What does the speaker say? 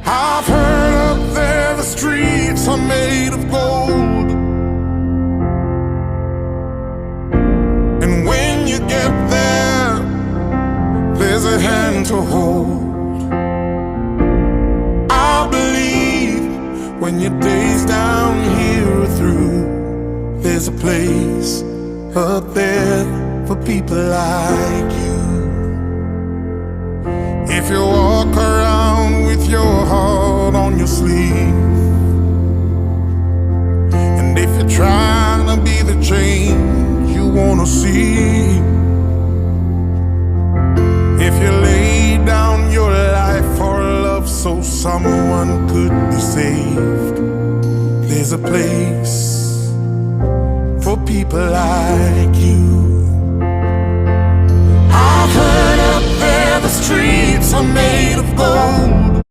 I've heard up there the streets are made of gold, and when you get there, there's a hand to hold. I believe when your days down here are through, there's a place up there for people like you. If you walk around with your heart on your sleeve, and if you're trying to be the change you wanna see, if you lay down your life for love so someone could be saved, there's a place for people like you. I've heard up there the streets are made of gold.